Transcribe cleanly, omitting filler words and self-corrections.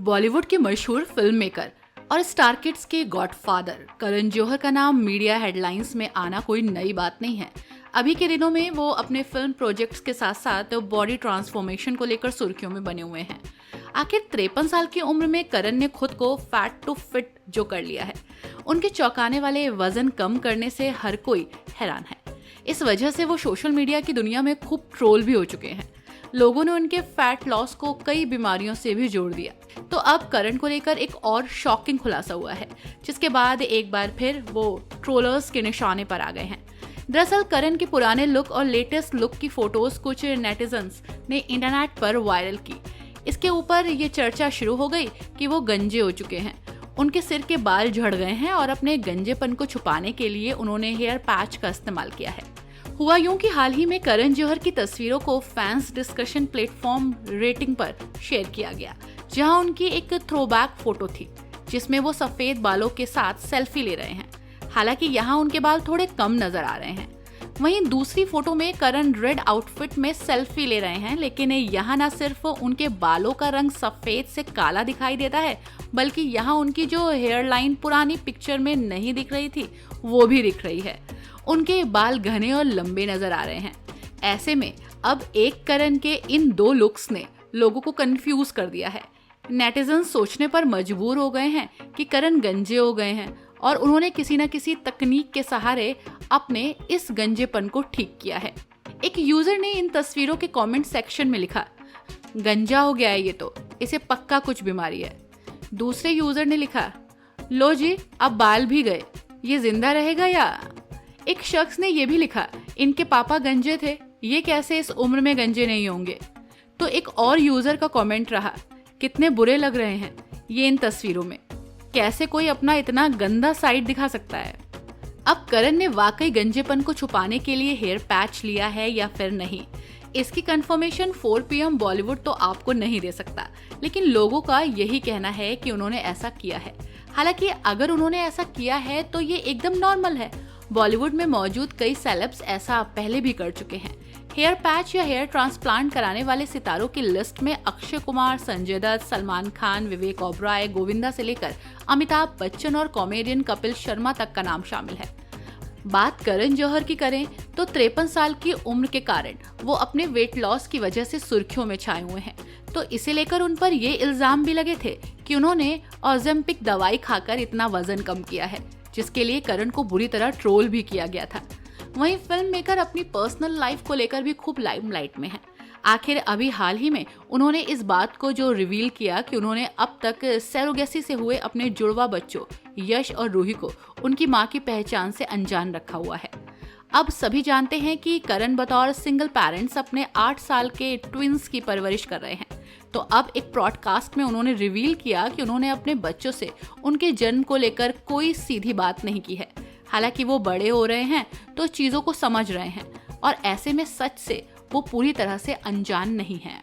बॉलीवुड के मशहूर film maker और स्टार किड्स के गॉडफादर करण जौहर का नाम मीडिया हेडलाइंस में आना कोई नई बात नहीं है। अभी के दिनों में वो अपने फिल्म प्रोजेक्ट्स के साथ साथ बॉडी ट्रांसफॉर्मेशन को लेकर सुर्खियों में बने हुए हैं। आखिर 53 साल की उम्र में करण ने खुद को फैट टू फिट जो कर लिया है। उनके चौंकाने वाले वजन कम करने से हर कोई हैरान है। इस वजह से वो सोशल मीडिया की दुनिया में खूब ट्रोल भी हो चुके हैं। लोगों ने उनके फैट लॉस को कई बीमारियों से भी जोड़ दिया। तो अब करण को लेकर एक और शॉकिंग खुलासा हुआ है, जिसके बाद एक बार फिर वो ट्रोलर्स के निशाने पर आ गए हैं। दरअसल करण के पुराने लुक और लेटेस्ट लुक की फोटोज कुछ नेटिजन्स ने इंटरनेट पर वायरल की। इसके ऊपर ये चर्चा शुरू हो गई कि वो गंजे हो चुके हैं, उनके सिर के बाल झड़ गए हैं और अपने गंजेपन को छुपाने के लिए उन्होंने हेयर पैच का इस्तेमाल किया है। हुआ यूं कि हाल ही में करण जौहर की तस्वीरों को फैंस डिस्कशन प्लेटफॉर्म रेटिंग पर शेयर किया गया, जहां उनकी एक थ्रोबैक फोटो थी जिसमें वो सफेद बालों के साथ सेल्फी ले रहे हैं। हालांकि यहाँ उनके बाल थोड़े कम नजर आ रहे हैं। वहीं दूसरी फोटो में करण रेड आउटफिट में सेल्फी ले रहे हैं, लेकिन यहाँ न सिर्फ उनके बालों का रंग सफेद से काला दिखाई देता है, बल्कि यहाँ उनकी जो हेयर लाइन पुरानी पिक्चर में नहीं दिख रही थी वो भी दिख रही है। उनके बाल घने और लंबे नजर आ रहे हैं। ऐसे में अब एक करण के इन दो लुक्स ने लोगों को कंफ्यूज कर दिया है। नेटिजन सोचने पर मजबूर हो गए हैं कि करण गंजे हो गए हैं और उन्होंने किसी न किसी तकनीक के सहारे अपने इस गंजेपन को ठीक किया है। एक यूजर ने इन तस्वीरों के कमेंट सेक्शन में लिखा, गंजा हो गया है ये तो, इसे पक्का कुछ बीमारी है। दूसरे यूजर ने लिखा, लो जी अब बाल भी गए, ये जिंदा रहेगा या। एक शख्स ने यह भी लिखा, इनके पापा गंजे थे, ये कैसे इस उम्र में गंजे नहीं होंगे। तो एक और यूजर का कमेंट रहा, कितने बुरे लग रहे हैं ये इन तस्वीरों में, कैसे कोई अपना इतना गंदा साइड दिखा सकता है। अब करण ने वाकई गंजेपन को छुपाने के लिए हेयर पैच लिया है या फिर नहीं, इसकी कंफर्मेशन 4 PM बॉलीवुड तो आपको नहीं दे सकता, लेकिन लोगों का यही कहना है कि उन्होंने ऐसा किया है। हालांकि अगर उन्होंने ऐसा किया है तो ये एकदम नॉर्मल है। बॉलीवुड में मौजूद कई सेलेब्स ऐसा पहले भी कर चुके हैं। हेयर पैच या हेयर ट्रांसप्लांट कराने वाले सितारों की लिस्ट में अक्षय कुमार, संजय दत्त, सलमान खान, विवेक ओबरॉय, गोविंदा से लेकर अमिताभ बच्चन और कॉमेडियन कपिल शर्मा तक का नाम शामिल है। बात करण जौहर की करें तो 53 साल की उम्र के कारण वो अपने वेट लॉस की वजह से सुर्खियों में छाए हुए हैं। तो इसे लेकर उन पर ये इल्जाम भी लगे थे कि उन्होंने ऑज़ेम्पिक दवाई खाकर इतना वजन कम किया है, जिसके लिए करण को बुरी तरह ट्रोल भी किया गया था। वहीं फिल्म मेकर अपनी पर्सनल लाइफ को लेकर भी खूब लाइमलाइट में हैं। आखिर अभी हाल ही में उन्होंने इस बात को जो रिवील किया कि उन्होंने अब तक सरोगेसी से हुए अपने जुड़वा बच्चों यश और रूही को उनकी मां की पहचान से अनजान रखा हुआ है। अब सभी जानते हैं कि करण बतौर सिंगल पेरेंट्स अपने 8 साल के ट्विंस की परवरिश कर रहे हैं। तो अब एक ब्रॉडकास्ट में उन्होंने रिवील किया कि उन्होंने अपने बच्चों से उनके जन्म को लेकर कोई सीधी बात नहीं की है। हालांकि वो बड़े हो रहे हैं तो चीजों को समझ रहे हैं और ऐसे में सच से वो पूरी तरह से अनजान नहीं हैं।